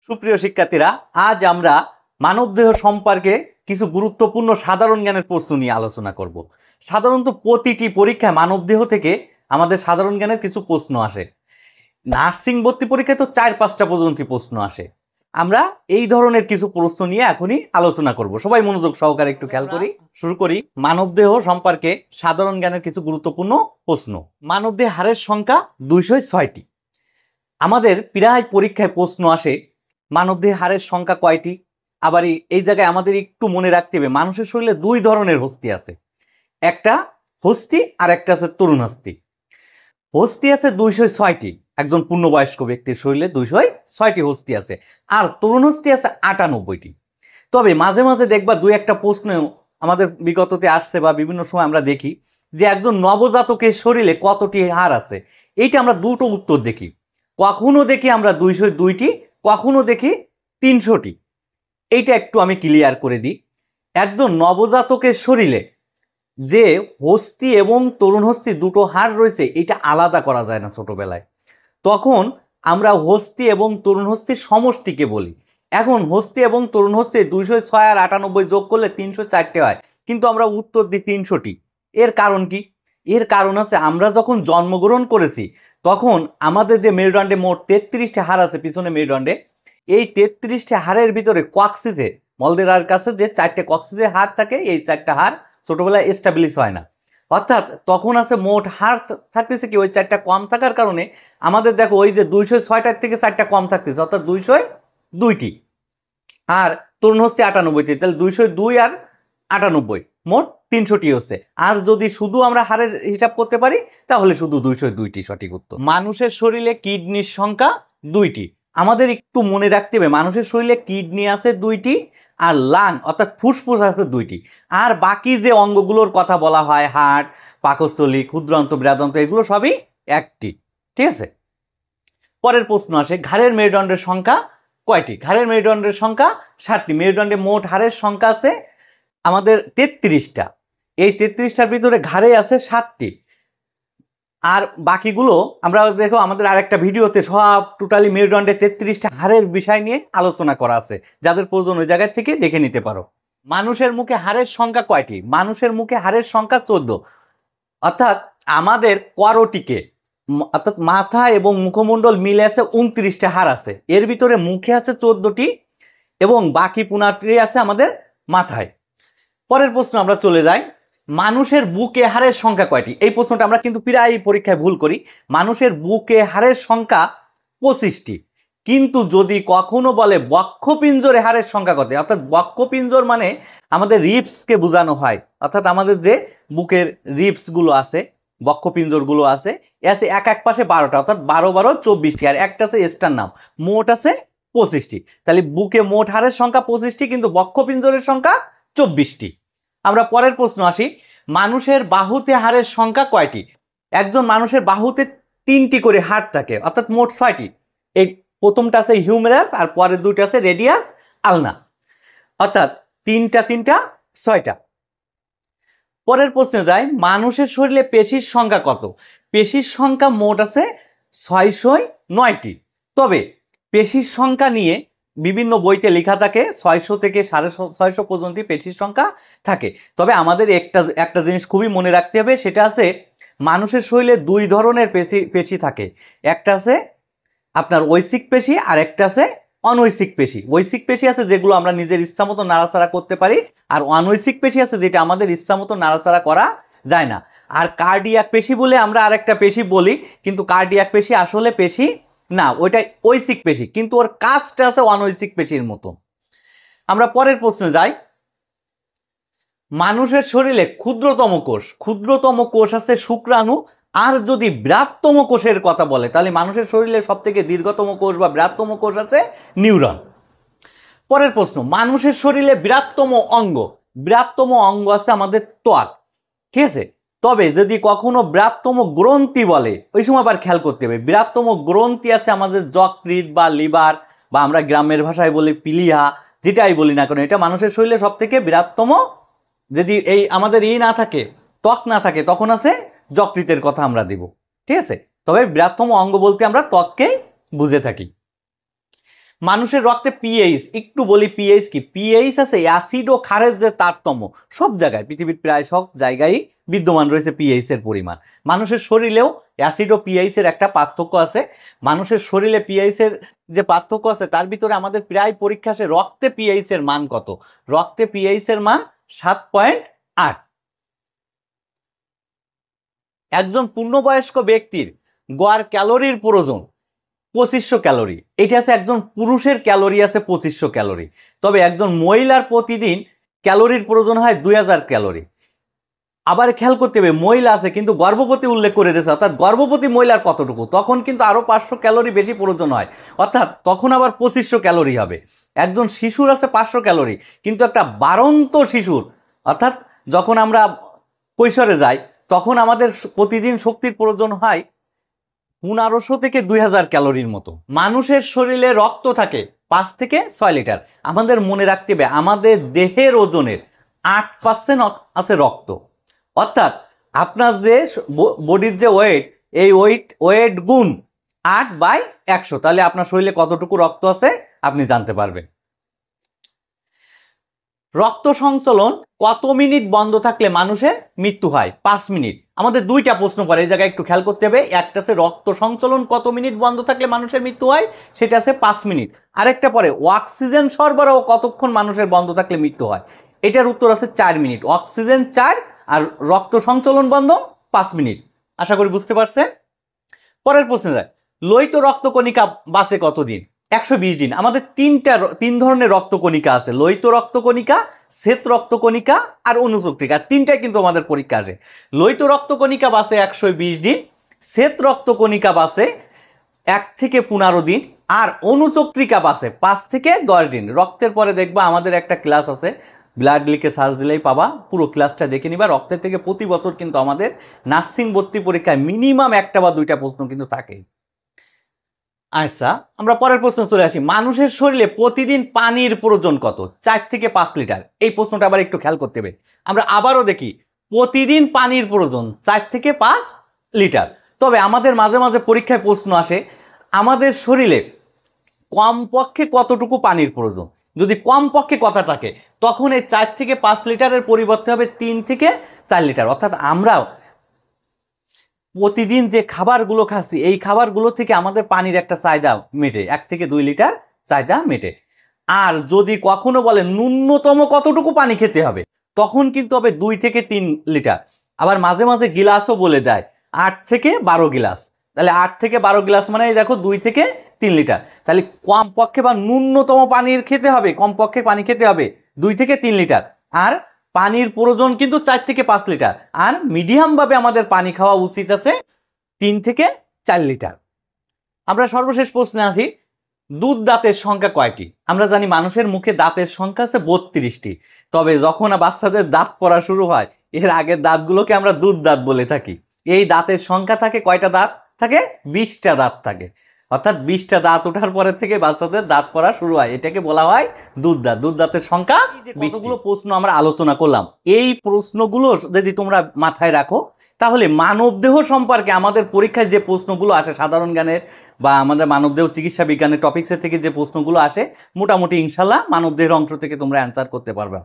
সুপ্রিয় শিক্ষার্থীরা, আজ আমরা মানবদেহ সম্পর্কে কিছু গুরুত্বপূর্ণ সাধারণ জ্ঞানের প্রশ্ন নিয়ে আলোচনা করব। সাধারণত প্রতিটি পরীক্ষায় মানবদেহ থেকে আমাদের সাধারণ জ্ঞানের কিছু প্রশ্ন আসে। নার্সিং ভর্তি পরীক্ষায় তো 4-5টা পর্যন্ত প্রশ্ন আসে। আমরা এই ধরনের কিছু প্রশ্ন নিয়ে এখনই আলোচনা করব। সবাই মনোযোগ সহকারে একটু খেয়াল করি। শুরু করি মানবদেহ সম্পর্কে সাধারণ জ্ঞানের কিছু গুরুত্বপূর্ণ প্রশ্ন। মানবদেহ হাড়ের সংখ্যা 206টি। আমাদের প্রায় পরীক্ষায় প্রশ্ন আসে মানবদেহে হাড়ের সংখ্যা কয়টি। আবার এই জায়গায় আমাদের একটু মনে রাখতে হবে মানুষের শরীরে দুই ধরনের হস্তি আছে, একটা হস্তি আর একটা আছে তরুণ হস্তি। হস্তি আছে 206টি, একজন পূর্ণবয়স্ক ব্যক্তির শরীরে 206টি হস্তি আছে, আর তরুণ হস্তি আছে 98টি। তবে মাঝে মাঝে দেখবা দুই একটা প্রশ্ন আমাদের বিগততে আসছে বা বিভিন্ন সময় আমরা দেখি যে একজন নবজাতকের শরীরে কতটি হাড় আছে। এইটা আমরা দুটো উত্তর দেখি, কখনো দেখি আমরা 202টি, কখনো দেখি 300টি। এইটা একটু আমি ক্লিয়ার করে দিই। একজন নবজাতকের শরীরে যে হস্তি এবং তরুণ হস্তি দুটো হাড় রয়েছে এটা আলাদা করা যায় না ছোটবেলায়, তখন আমরা হস্তি এবং তরুণ হস্তির সমষ্টিকে বলি। এখন হস্তি এবং তরুণ হস্তি 206 আর 98 যোগ করলে 304টে হয়, কিন্তু আমরা উত্তর দিই 300টি। এর কারণ কি? এর কারণ আছে আমরা যখন জন্মগ্রহণ করেছি তখন আমাদের যে মেরুদণ্ডে মোট 33টি হাড় আছে পিছনে মেরুদণ্ডে, এই 33টি হাড়ের ভিতরে কক্সিজে মলদেরার কাছে যে 4টে কক্সিজে হাড় থাকে, এই 4টা হাড় ছোটবেলায় এস্টাবলিশ হয় না। অর্থাৎ তখন আছে মোট হাড় থাকতেছে কি ওই 4টা কম থাকার কারণে আমাদের দেখো ওই যে 206টার থেকে 4টা কম থাকতেছে, অর্থাৎ 202টি। আর তরুণ হচ্ছে 98টি, তাহলে 202 আর 98 মোট 300টি হচ্ছে। আর যদি শুধু আমরা হাড়ের হিসাব করতে পারি তাহলে শুধু 202টি সঠিক উত্তর। মানুষের শরীরে কিডনির সংখ্যা 2টি। আমাদের একটু মনে রাখতে হবে মানুষের শরীরে কিডনি আছে 2টি আর লাং অর্থাৎ ফুসফুস আছে 2টি। আর বাকি যে অঙ্গগুলোর কথা বলা হয় হার্ট, পাকস্থলী, ক্ষুদ্রান্ত, বৃহদান্ত, এগুলো সবই একটি। ঠিক আছে, পরের প্রশ্ন আসে ঘাড়ের মেরুদণ্ডের সংখ্যা কয়টি? ঘাড়ের মেরুদণ্ডের সংখ্যা 7টি। মেরুদণ্ডে মোট হাড়ের সংখ্যা আছে আমাদের 33টা। এই 33টার ভিতরে ঘাড়ে আছে 7টি, আর বাকিগুলো আমরা দেখো আমাদের আরেকটা ভিডিওতে সব টোটালি মেরুদণ্ডে 33টা হাড়ের বিষয় নিয়ে আলোচনা করা আছে, যাদের প্রয়োজন ওই জায়গা থেকে দেখে নিতে পারো। মানুষের মুখে হাড়ের সংখ্যা কয়টি? মানুষের মুখে হাড়ের সংখ্যা 14। অর্থাৎ আমাদের করটিকে অর্থাৎ মাথা এবং মুখমণ্ডল মিলে আছে 29টা হাড় আছে, এর ভিতরে মুখে আছে 14টি এবং বাকি 15টি আছে আমাদের মাথায়। পরের প্রশ্ন আমরা চলে যাই, মানুষের বুকে হাড়ের সংখ্যা কয়টি? এই প্রশ্নটা আমরা কিন্তু প্রায় পরীক্ষায় ভুল করি। মানুষের বুকে হাড়ের সংখ্যা 25টি, কিন্তু যদি কখনো বলে বক্ষপিঞ্জরে হাড়ের সংখ্যা কত, অর্থাৎ বক্ষপিঞ্জর মানে আমাদের রিপসকে বোঝানো হয়, অর্থাৎ আমাদের যে বুকের রিপসগুলো আছে, বক্ষপিঞ্জরগুলো আছে, আছে এক পাশে 12টা, অর্থাৎ 12 12 24টি, আর একটা আছে স্টারনাম, মোট আছে 25টি। তাহলে বুকে মোট হাড়ের সংখ্যা 25টি, কিন্তু বক্ষপিঞ্জরের সংখ্যা 24টি। আমরা পরের প্রশ্ন আসি, মানুষের বাহুতে হাড়ের সংখ্যা কয়টি? একজন মানুষের বাহুতে 3টি করে হাড় থাকে, অর্থাৎ মোট 6টি। এই প্রথমটা আছে হিউমেরাস আর পরের দুটো আছে রেডিয়াস আলনা, অর্থাৎ 3টা 3টা 6টা। পরের প্রশ্নে যাই, মানুষের শরীরে পেশির সংখ্যা কত? পেশির সংখ্যা মোট আছে 609টি। তবে পেশির সংখ্যা নিয়ে বিভিন্ন বইতে লেখা থাকে 600 থেকে 650 পর্যন্ত পেশির সংখ্যা থাকে। তবে আমাদের একটা জিনিস খুবই মনে রাখতে হবে, সেটা আছে মানুষের শরীরে দুই ধরনের পেশি থাকে। একটা আছে আপনার ঐচ্ছিক পেশি আর একটা আছে অনৈচ্ছিক পেশি। ঐচ্ছিক পেশি আছে যেগুলো আমরা নিজের ইচ্ছা মতো নাড়াচাড়া করতে পারি, আর অনৈচ্ছিক পেশি আছে যেটা আমাদের ইচ্ছা মতো নাড়াচাড়া করা যায় না। আর কার্ডিয়াক পেশি বলে আমরা আরেকটা পেশি বলি, কিন্তু কার্ডিয়াক পেশি আসলে পেশি না, ওইটা ঐচ্ছিক পেশি, কিন্তু ওর কাজটা আছে অনৈচ্ছিক পেশির মতো। আমরা পরের প্রশ্নে যাই, মানুষের শরীরে ক্ষুদ্রতম কোষ আছে শুক্রাণু, আর যদি বৃহত্তম কোষের কথা বলে তাহলে মানুষের শরীরে সব থেকে দীর্ঘতম কোষ বা বৃহত্তম কোষ আছে নিউরন। পরের প্রশ্ন, মানুষের শরীরে বৃহত্তম অঙ্গ আছে আমাদের ত্বক। ঠিক আছে, তবে যদি কখনো বৃহত্তম গ্রন্থি বলে ওই সময় আবার খেয়াল করতে হবে, বৃহত্তম গ্রন্থি আছে আমাদের যকৃৎ বা লিভার, বা আমরা গ্রামের ভাষায় বলি পিলিয়া, যেটাই বলি না কেন, এটা মানুষের শরীরে সব থেকে বৃহত্তম। যদি এই আমাদের না থাকে, ত্বক না থাকে, তখন আছে যকৃতের কথা আমরা দিব। ঠিক আছে, তবে বৃহত্তম অঙ্গ বলতে আমরা ত্বককেই বুঝে থাকি। মানুষের রক্তে পিএইচ, একটু বলি পিএইচ কি। পিএইচ আছে অ্যাসিড ও ক্ষারের যে তারতম্য, সব জায়গায় পৃথিবীর প্রায় সব জায়গায় বিদ্যমান রয়েছে পিএইচ এর পরিমাণ। মানুষের শরীরেও অ্যাসিড ও পিএইচ এর একটা পার্থক্য আছে। মানুষের শরীরে পিএইচ এর যে পার্থক্য আছে তার ভিতরে আমাদের প্রায় পরীক্ষা আসে রক্তে পিএইচ এর মান কত। রক্তে পিএইচ এর মান 7.8। একজন পূর্ণবয়স্ক ব্যক্তির গড় ক্যালোরির প্রয়োজন 2500 ক্যালোরি। এটা আছে একজন পুরুষের ক্যালোরি আছে 2500 ক্যালোরি। তবে একজন মহিলার প্রতিদিন ক্যালোরির প্রয়োজন হয় 2000 ক্যালোরি। আবার খেয়াল করতে হবে মহিলা আছে কিন্তু গর্ভবতী উল্লেখ করে দিয়েছে, অর্থাৎ গর্ভবতী মহিলার কতটুকু, তখন কিন্তু আরও 500 ক্যালোরি বেশি প্রয়োজন হয়, অর্থাৎ তখন আবার 2500 ক্যালোরি হবে। একজন শিশুর আছে 500 ক্যালোরি, কিন্তু একটা বাড়ন্ত শিশুর, অর্থাৎ যখন আমরা কৈশোরে যাই তখন আমাদের প্রতিদিন শক্তির প্রয়োজন হয় 1500 থেকে 2000 ক্যালোরির মতো। মানুষের শরীরে রক্ত থাকে 5 থেকে 6 লিটার। আমাদের মনে রাখতে হবে আমাদের দেহের ওজনের 8% আছে রক্ত, অর্থাৎ আপনার যে বডির যে ওয়েট, এই ওয়েট গুণ 8/100, তাহলে আপনার শরীরে কতটুকু রক্ত আছে আপনি জানতে পারবেন। রক্ত সঞ্চালন কত মিনিট বন্ধ থাকলে মানুষের মৃত্যু হয়? 5 মিনিট। আমাদের দুইটা প্রশ্ন পড়ে, এই জায়গায় একটু খেয়াল করতে হবে। একটা আছে রক্ত সঞ্চালন কত মিনিট বন্ধ থাকলে মানুষের মৃত্যু হয়, সেটা আছে 5 মিনিট। আরেকটা পরে অক্সিজেন সরবরাহ কতক্ষণ মানুষের বন্ধ থাকলে মৃত্যু হয়, এটার উত্তর আছে 4 মিনিট। অক্সিজেন 4 আর রক্ত সঞ্চালন বন্ধ 5 মিনিট। আশা করি বুঝতে পারছেন। পরের প্রশ্নে যায়, লোহিত রক্তকণিকা বাঁচে কতদিন? 120 দিন। আমাদের তিন ধরনের রক্তকণিকা আছে, লোহিত রক্তকণিকা, শ্বেত রক্তকণিকা আর অনুচক্রিকা। তিনটাই কিন্তু আমাদের পরীক্ষা আসে। লোহিত রক্তকণিকা বাঁচে 120 দিন, শ্বেত রক্তকণিকা বাঁচে 1 থেকে 15 দিন, আর অনুচক্রিকা বাঁচে 5 থেকে 10 দিন। রক্তের পরে দেখবা আমাদের একটা ক্লাস আছে, ব্লাড লিখে সার্চ দিলেই পাবা, পুরো ক্লাসটা দেখে নিবা। রক্তের থেকে প্রতি বছর কিন্তু আমাদের নার্সিং ভর্তি পরীক্ষায় মিনিমাম একটা বা দুইটা প্রশ্ন কিন্তু থাকে। আচ্ছা, আমরা পরের প্রশ্ন চলে আসি। মানুষের শরীরে প্রতিদিন পানির প্রয়োজন কত? 4 থেকে 5 লিটার। এই প্রশ্নটা আবার একটু খেয়াল করতে হবে। আমরা আবারও দেখি, প্রতিদিন পানির প্রয়োজন 4 থেকে 5 লিটার। তবে আমাদের মাঝে মাঝে পরীক্ষায় প্রশ্ন আসে আমাদের শরীরে কমপক্ষে কতটুকু পানির প্রয়োজন। যদি কমপক্ষে কথা থাকে তখন এই 4 থেকে 5 লিটারের পরিবর্তে হবে 3 থেকে 4 লিটার। অর্থাৎ আমরাও প্রতিদিন যে খাবারগুলো খাচ্ছি এই খাবারগুলো থেকে আমাদের পানির একটা চাহিদা মেটে, 1 থেকে 2 লিটার চাহিদা মেটে। আর যদি কখনো বলে ন্যূনতম কতটুকু পানি খেতে হবে, তখন কিন্তু হবে 2 থেকে 3 লিটার। আবার মাঝে মাঝে গিলাসও বলে দেয় 8 থেকে 12 গিলাস। তাহলে 8 থেকে 12 গিলাস মানে দেখো 2 থেকে 3 লিটার। তাহলে কমপক্ষে বা ন্যূনতম পানির খেতে হবে, কমপক্ষে পানি খেতে হবে 2 থেকে 3 লিটার। আর পানির প্রয়োজন কিন্তু 4 থেকে 5 লিটার। আর মিডিয়ামভাবে আমাদের পানি খাওয়া উচিত আছে 3 থেকে 4 লিটার। আমরা সর্বশেষ প্রশ্নে আসি, দুধ দাঁতের সংখ্যা কয়টি? আমরা জানি মানুষের মুখে দাঁতের সংখ্যা আছে 32টি। তবে যখন বাচ্চাদের দাঁত পড়া শুরু হয় এর আগের দাঁতগুলোকে আমরা দুধ দাঁত বলে থাকি। এই দাঁতের সংখ্যা থাকে কয়টা? দাঁত থাকে 20টা দাঁত থাকে, অর্থাৎ 20টা দাঁত ওঠার পরের থেকে বাচ্চাদের দাঁত পড়া শুরু হয়, এটাকে বলা হয় দুধ দাঁত। দুধ দাঁতের সংখ্যা 20টি। প্রশ্ন আমরা আলোচনা করলাম, এই প্রশ্নগুলো যদি তোমরা মাথায় রাখো তাহলে মানবদেহ সম্পর্কে আমাদের পরীক্ষায় যে প্রশ্নগুলো আসে সাধারণ জ্ঞানের বা আমাদের মানবদেহ চিকিৎসা বিজ্ঞানের টপিক্সের থেকে যে প্রশ্নগুলো আসে মোটামুটি ইনশাল্লাহ মানবদেহের অংশ থেকে তোমরা অ্যান্সার করতে পারবে।